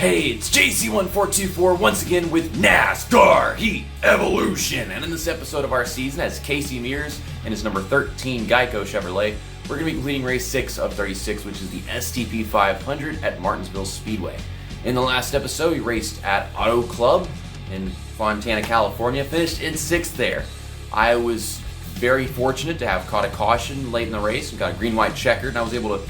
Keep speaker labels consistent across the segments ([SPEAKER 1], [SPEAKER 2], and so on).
[SPEAKER 1] Hey, it's JC1424 once again with NASCAR Heat Evolution. And in this episode of our season, as Casey Mears and his number 13 Geico Chevrolet, we're going to be completing race 6 of 36, which is the STP 500 at Martinsville Speedway. In the last episode, we raced at Auto Club in Fontana, California, finished in 6th there. I was very fortunate to have caught a caution late in the race and got a green-white checkered, and I was able to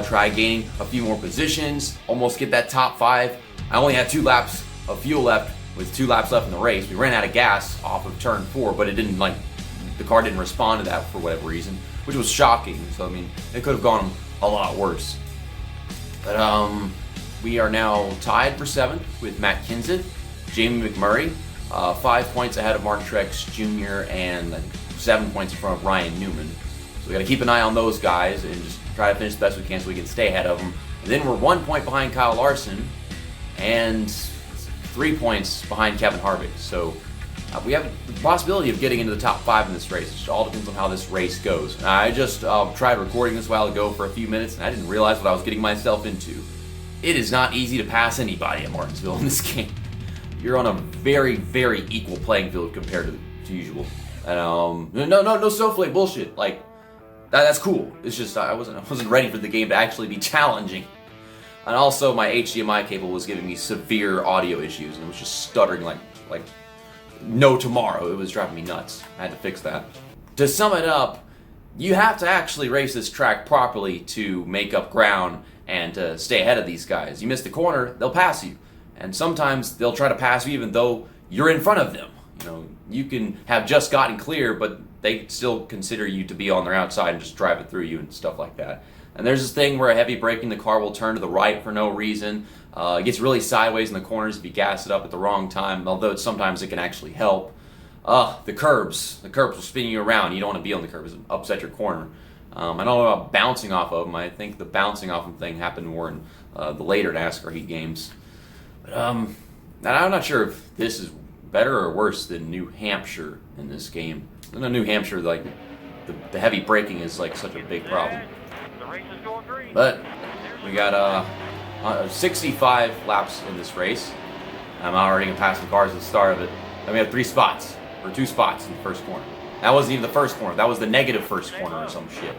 [SPEAKER 1] try gaining a few more positions, almost get that top 5. I only had 2 laps of fuel left with 2 laps left in the race. We ran out of gas off of turn 4, but it didn't the car didn't respond to that for whatever reason, which was shocking. So I mean, it could have gone a lot worse. But we are now tied for 7th with Matt Kenseth, Jamie McMurray, 5 points ahead of Martin Truex Jr. and 7 points in front of Ryan Newman. So we got to keep an eye on those guys and just try to finish the best we can so we can stay ahead of them. And then we're 1 point behind Kyle Larson and 3 points behind Kevin Harvick. So we have the possibility of getting into the top 5 in this race. It just all depends on how this race goes. And I just tried recording this a while ago for a few minutes, and I didn't realize what I was getting myself into. It is not easy to pass anybody at Martinsville in this game. You're on a very, very equal playing field compared to usual. And no Snowflake bullshit. That's cool. It's just I wasn't ready for the game to actually be challenging. And also my HDMI cable was giving me severe audio issues and it was just stuttering like no tomorrow. It was driving me nuts. I had to fix that. To sum it up, you have to actually race this track properly to make up ground and to stay ahead of these guys. You miss the corner, they'll pass you. And sometimes they'll try to pass you even though you're in front of them. You know, you can have just gotten clear, but they still consider you to be on their outside and just drive it through you and stuff like that. And there's this thing where a heavy braking, the car will turn to the right for no reason. It gets really sideways in the corners if you gas it up at the wrong time, although sometimes it can actually help. The curbs will spin you around. You don't want to be on the curbs, upset your corner. I don't know about bouncing off of them. I think the bouncing off them thing happened more in the later NASCAR Heat games. But and I'm not sure if this is better or worse than New Hampshire in this game. In New Hampshire, the heavy braking is such a big problem. But we got 65 laps in this race. I'm already gonna pass the cars at the start of it. Then we have 2 spots in the first corner. That wasn't even the first corner. That was the negative first corner or some shit.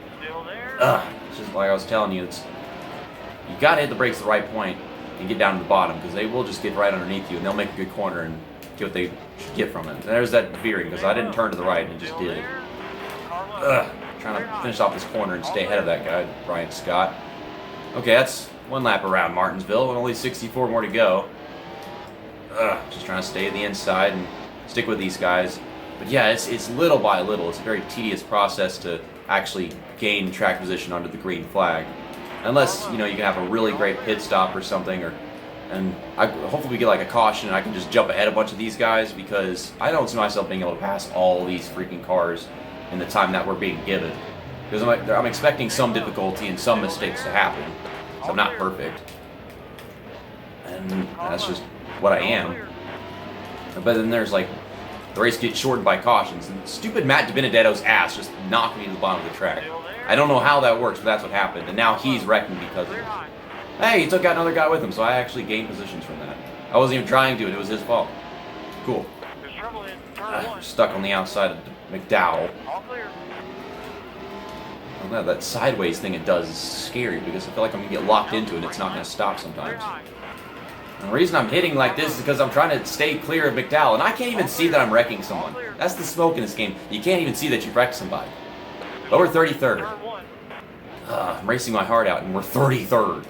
[SPEAKER 1] It's just like I was telling you. You gotta hit the brakes at the right point and get down to the bottom because they will just get right underneath you and they'll make a good corner and get what they should get from it. And there's that veering because I didn't turn to the right and it just did. Trying to finish off this corner and stay ahead of that guy, Brian Scott. Okay, that's 1 lap around Martinsville and only 64 more to go. Just trying to stay at the inside and stick with these guys. But yeah, it's little by little. It's a very tedious process to actually gain track position under the green flag. Unless, you can have a really great pit stop or something, and hopefully we get a caution and I can just jump ahead a bunch of these guys because I don't see myself being able to pass all these freaking cars in the time that we're being given. Because I'm expecting some difficulty and some mistakes to happen. So I'm not perfect. And that's just what I am. But then there's the race gets shortened by cautions. And stupid Matt DiBenedetto's ass just knocked me to the bottom of the track. I don't know how that works, but that's what happened. And now he's wrecking because of it. Hey, he took out another guy with him, so I actually gained positions from that. I wasn't even trying to, it was his fault. Cool. Stuck on the outside of McDowell. Oh, that sideways thing it does is scary because I feel like I'm going to get locked into it and it's not going to stop sometimes. And the reason I'm hitting like this is because I'm trying to stay clear of McDowell, and I can't even see that I'm wrecking someone. That's the smoke in this game. You can't even see that you've wrecked somebody. But we're 33rd. I'm racing my heart out and we're 33rd.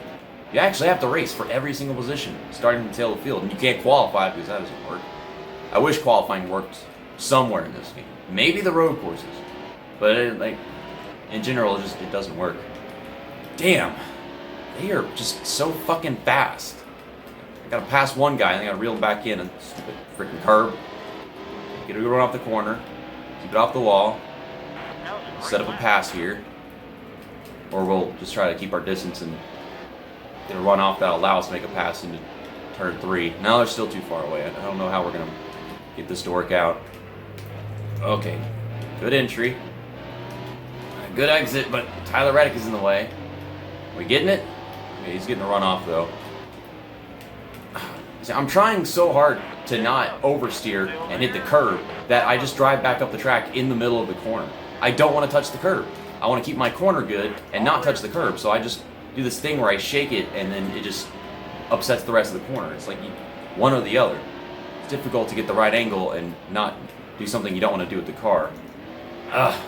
[SPEAKER 1] You actually have to race for every single position, starting from the tail of the field, and you can't qualify because that doesn't work. I wish qualifying worked somewhere in this game. Maybe the road courses, but in general, it doesn't work. Damn, they are just so fucking fast. I gotta pass one guy, and I gotta reel him back in, and stupid freaking curb. Get a good run off the corner, keep it off the wall, set up a pass here, or we'll just try to keep our distance and get a run off that'll allow us to make a pass into turn 3. Now they're still too far away. I don't know how we're going to get this to work out. Okay, good entry. Good exit, but Tyler Reddick is in the way. We getting it? Okay, he's getting a run off though. See, I'm trying so hard to not oversteer and hit the curb that I just drive back up the track in the middle of the corner. I don't want to touch the curb. I want to keep my corner good and not touch the curb, so I just do this thing where I shake it and then it just upsets the rest of the corner. It's like one or the other. It's difficult to get the right angle and not do something you don't want to do with the car.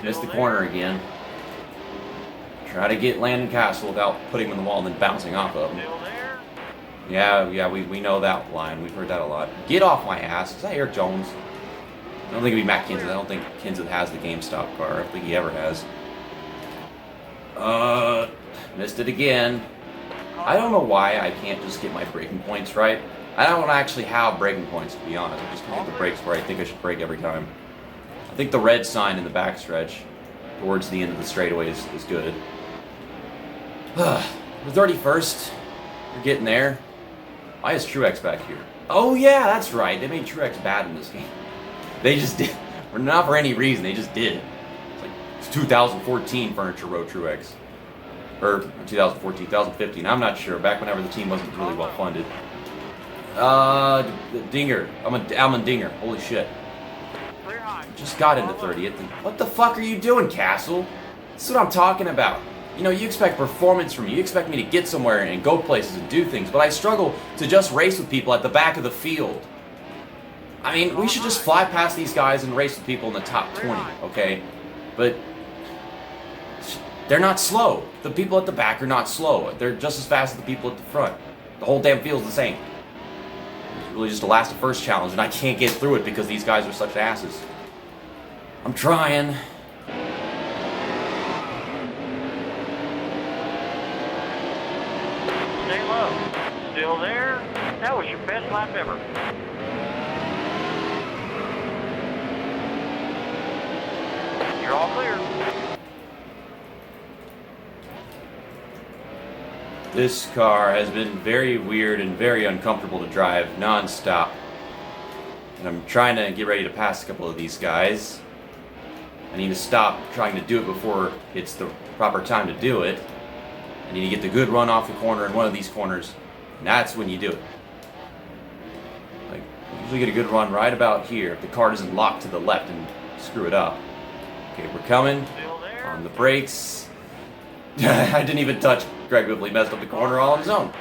[SPEAKER 1] Missed the corner again. Try to get Landon Castle without putting him in the wall and then bouncing off of him. Yeah, we know that line. We've heard that a lot. Get off my ass. Is that Eric Jones? I don't think it'd be Matt Kenseth. I don't think Kenseth has the GameStop car. I don't think he ever has. Missed it again. I don't know why I can't just get my braking points right. I don't actually have braking points, to be honest. I just hit the brakes where I think I should brake every time. I think the red sign in the backstretch towards the end of the straightaway is good. We're 31st. We're getting there. Why is Truex back here? Oh yeah, that's right. They made Truex bad in this game. They just did. Or not for any reason. They just did. It's like it's 2014 Furniture Row Truex. Or 2014, 2015. I'm not sure. Back whenever the team wasn't really well funded. Dinger. I'm a Dinger. Holy shit. Just got into 30th. And what the fuck are you doing, Castle? That's what I'm talking about. You know, you expect performance from me. You expect me to get somewhere and go places and do things, but I struggle to just race with people at the back of the field. I mean, we should just fly past these guys and race with people in the top 20, okay? But they're not slow. The people at the back are not slow. They're just as fast as the people at the front. The whole damn field's the same. It's really just a last to first challenge, and I can't get through it because these guys are such asses. I'm trying.
[SPEAKER 2] Stay low. Still there? That was your best lap ever. You're all clear.
[SPEAKER 1] This car has been very weird and very uncomfortable to drive non-stop. And I'm trying to get ready to pass a couple of these guys. I need to stop trying to do it before it's the proper time to do it. I need to get the good run off the corner in one of these corners, and that's when you do it. Like, I usually get a good run right about here if the car doesn't lock to the left and screw it up. Okay, we're coming on the brakes. I didn't even touch Greg Whibley, messed up the corner all on his own.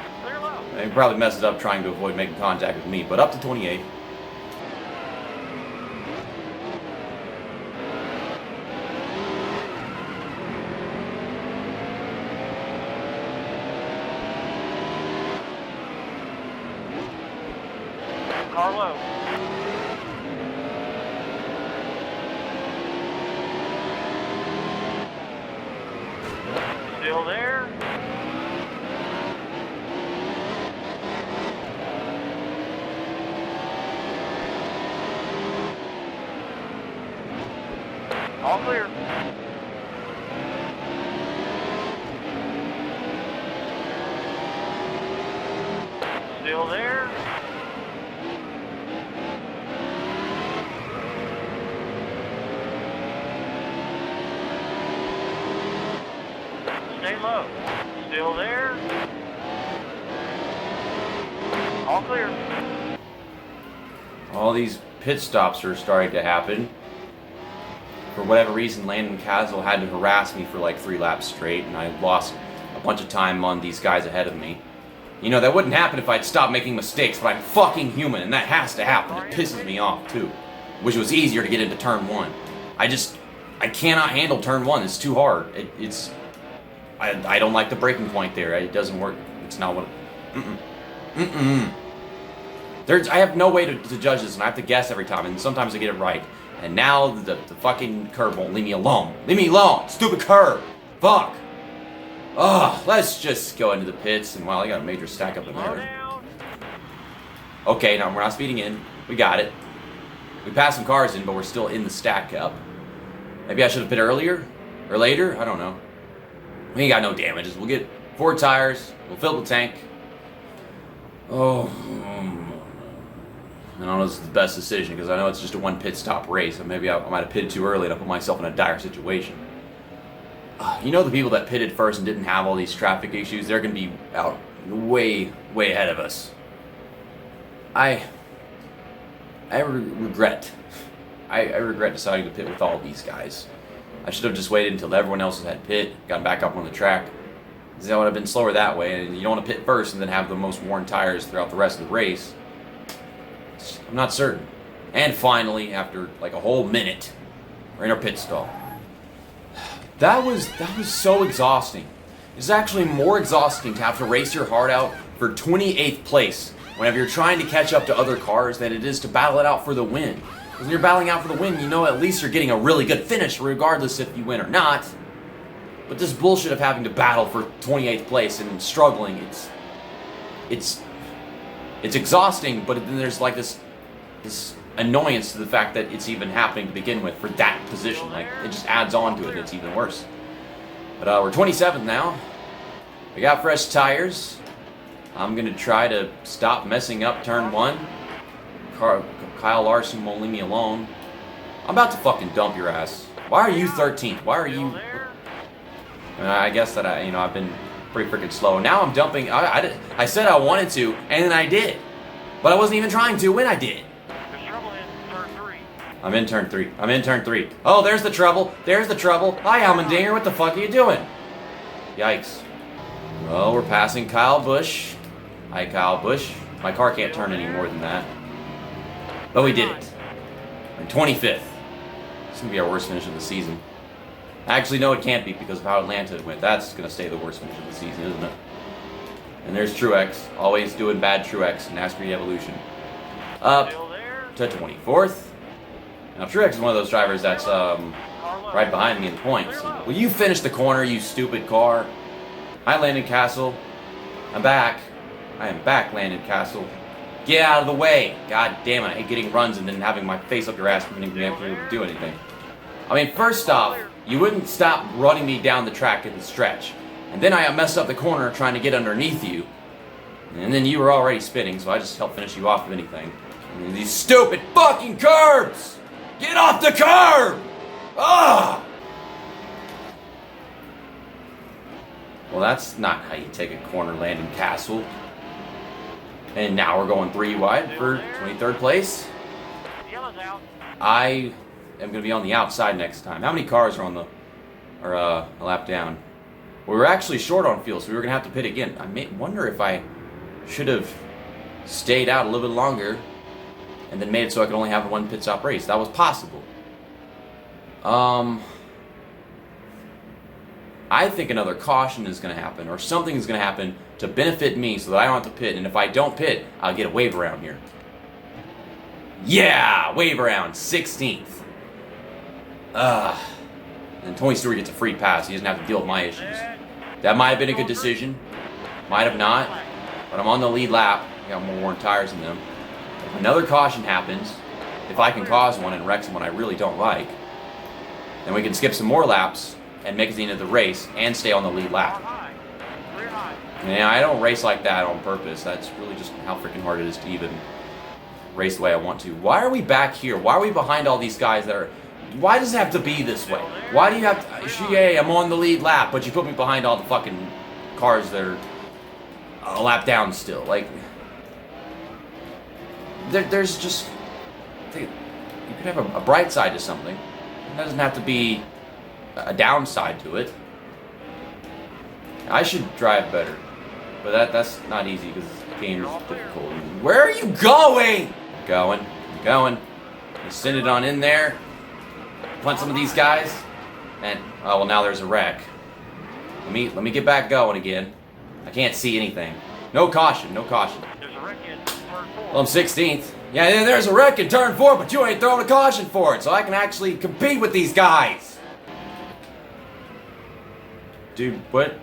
[SPEAKER 1] He probably messed it up trying to avoid making contact with me, but up to 28.
[SPEAKER 2] Carlo. Still there? All clear. Still there? Stay low. Still there? All clear.
[SPEAKER 1] All these pit stops are starting to happen. For whatever reason, Landon Castle had to harass me for like 3 laps straight, and I lost a bunch of time on these guys ahead of me. You know, that wouldn't happen if I'd stopped making mistakes, but I'm fucking human, and that has to happen. It pisses me off, too. Wish it was easier to get into turn 1. I cannot handle turn 1. It's too hard. I don't like the braking point there. It doesn't work. It's not what... I have no way to judge this, and I have to guess every time, and sometimes I get it right. And now the fucking curb won't leave me alone. Leave me alone! Stupid curb! Fuck! Ugh, let's just go into the pits, and wow, I got a major stack up in there. Okay, now we're not speeding in. We got it. We passed some cars in, but we're still in the stack up. Maybe I should have pit earlier? Or later? I don't know. We ain't got no damages. We'll get 4 tires. We'll fill the tank. Oh. I don't know if this is the best decision because I know it's just a 1 pit stop race. And maybe I might have pitted too early and I put myself in a dire situation. You know the people that pitted first and didn't have all these traffic issues? They're going to be out way, way ahead of us. I regret. I regret deciding to pit with all these guys. I should have just waited until everyone else had pit, gotten back up on the track. Because I would have been slower that way, and you don't want to pit first and then have the most worn tires throughout the rest of the race. I'm not certain. And finally, after like a whole minute, we're in our pit stall. That was so exhausting. It's actually more exhausting to have to race your heart out for 28th place whenever you're trying to catch up to other cars than it is to battle it out for the win. Because when you're battling out for the win, you know at least you're getting a really good finish regardless if you win or not. But this bullshit of having to battle for 28th place and struggling, it's exhausting, but then there's like this annoyance to the fact that it's even happening to begin with for that position. Like, it just adds on to it, and it's even worse. But we're 27th now. We got fresh tires. I'm going to try to stop messing up turn 1. Kyle Larson won't leave me alone. I'm about to fucking dump your ass. Why are you 13th? Why are you... I guess that I've been pretty freaking slow. Now I'm dumping... I said I wanted to, and then I did. But I wasn't even trying to when I did. I'm in turn 3. I'm in turn 3. Oh, there's the trouble. There's the trouble. Hi, Almendinger. What the fuck are you doing? Yikes. Well, we're passing Kyle Busch. Hi, Kyle Busch. My car can't turn any more than that. But we did it. We're in 25th. It's going to be our worst finish of the season. Actually, no, it can't be because of how Atlanta went. That's going to stay the worst finish of the season, isn't it? And there's Truex. Always doing bad Truex in NASCAR Evolution. Up to 24th. Now, Truex is one of those drivers that's right behind me in the points. Will you finish the corner, you stupid car? Hi, Landon Castle. I'm back. I am back, Landon Castle. Get out of the way. God damn it, I hate getting runs and then having my face up your ass and being able to do anything. I mean, first off, you wouldn't stop running me down the track in the stretch. And then I messed up the corner trying to get underneath you. And then you were already spinning, so I just helped finish you off, if anything. And these stupid fucking curbs! Get off the curb! Ah! Well, that's not how you take a corner, Landon Castle. And now we're going 3 wide for 23rd place. I am going to be on the outside next time. How many cars are on a lap down? We were actually short on fuel, so we were going to have to pit again. I wonder if I should have stayed out a little bit longer and then made it so I could only have one pit stop race. That was possible. I think another caution is going to happen, or something is going to happen to benefit me so that I don't have to pit. And if I don't pit, I'll get a wave around here. Yeah, wave around, 16th. And Tony Stewart gets a free pass. He doesn't have to deal with my issues. That might have been a good decision. Might have not. But I'm on the lead lap. I got more worn tires than them. If another caution happens, if I can cause one and wreck someone I really don't like, then we can skip some more laps and make it to the end of the race and stay on the lead lap. Yeah, I don't race like that on purpose. That's really just how freaking hard it is to even race the way I want to. Why are we back here? Why are we behind all these guys that are... Why does it have to be this way? Why do you have to... Yay, I'm on the lead lap, but you put me behind all the fucking cars that are a lap down still. Like... There's just... You could have a bright side to something. It doesn't have to be a downside to it. I should drive better. But that's not easy because the game is difficult. Where are you going? I'm going. Just send it on in there. Punt some of these guys. And, oh, well, now there's a wreck. Let me get back going again. I can't see anything. No caution, no caution. Well, I'm 16th. Yeah, there's a wreck in turn 4, but you ain't throwing a caution for it, so I can actually compete with these guys. Dude, what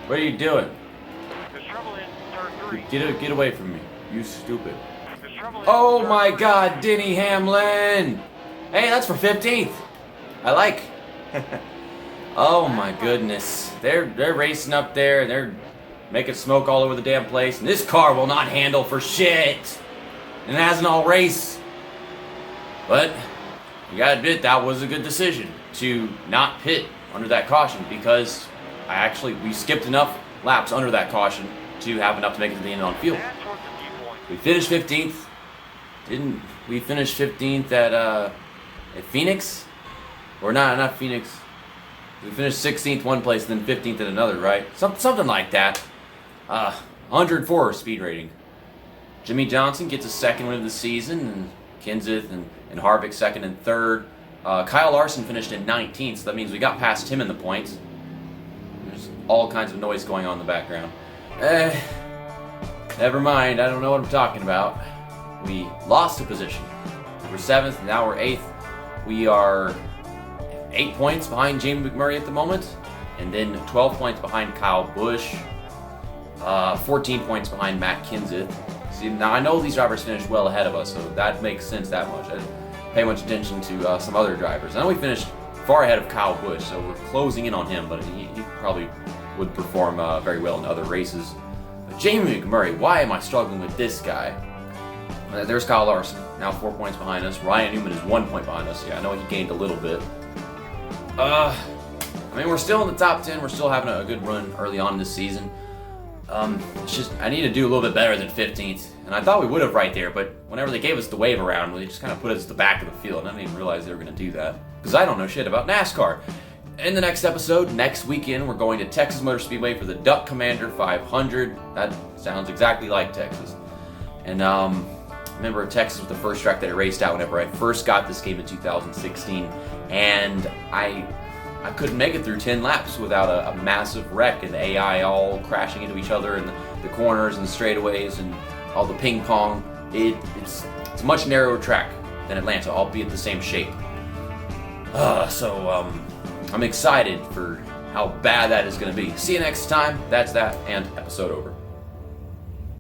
[SPEAKER 1] are you doing? Get away from me, you stupid. Oh my God, Denny Hamlin! Hey, that's for 15th. I like. Oh my goodness, they're racing up there, and they're making smoke all over the damn place, and this car will not handle for shit. And it hasn't all race. But you gotta admit that was a good decision to not pit under that caution, because we skipped enough laps under that caution to have enough to make it to the end on field. We finished 15th. Didn't we finish 15th at Phoenix? Or not Phoenix. We finished 16th one place, then 15th in another, right? Something like that. 104 speed rating. Jimmy Johnson gets a second win of the season, and Kenseth and Harvick second and third. Kyle Larson finished in 19th, so that means we got past him in the points. There's all kinds of noise going on in the background. Never mind, I don't know what I'm talking about. We lost a position. We're 7th, now we're 8th. We are 8 points behind Jamie McMurray at the moment, and then 12 points behind Kyle Busch, 14 points behind Matt Kenseth. See, now I know these drivers finished well ahead of us, so that makes sense that much. I didn't pay much attention to some other drivers. I know we finished far ahead of Kyle Busch, so we're closing in on him, but he probably would perform very well in other races. But Jamie McMurray, why am I struggling with this guy? There's Kyle Larson, now 4 points behind us. Ryan Newman is 1 point behind us. Yeah, I know he gained a little bit. I mean, we're still in the top 10. We're still having a good run early on this season. It's just, I need to do a little bit better than 15th. And I thought we would have right there, but whenever they gave us the wave around, they just kind of put us at the back of the field. And I didn't even realize they were going to do that. Because I don't know shit about NASCAR. In the next episode, next weekend, we're going to Texas Motor Speedway for the Duck Commander 500. That sounds exactly like Texas. And, remember Texas was the first track that I raced out whenever I first got this game in 2016. And I couldn't make it through 10 laps without a massive wreck and AI all crashing into each other and the corners and the straightaways and all the ping pong. It's a much narrower track than Atlanta, albeit the same shape. So I'm excited for how bad that is going to be. See you next time. That's that, and episode over.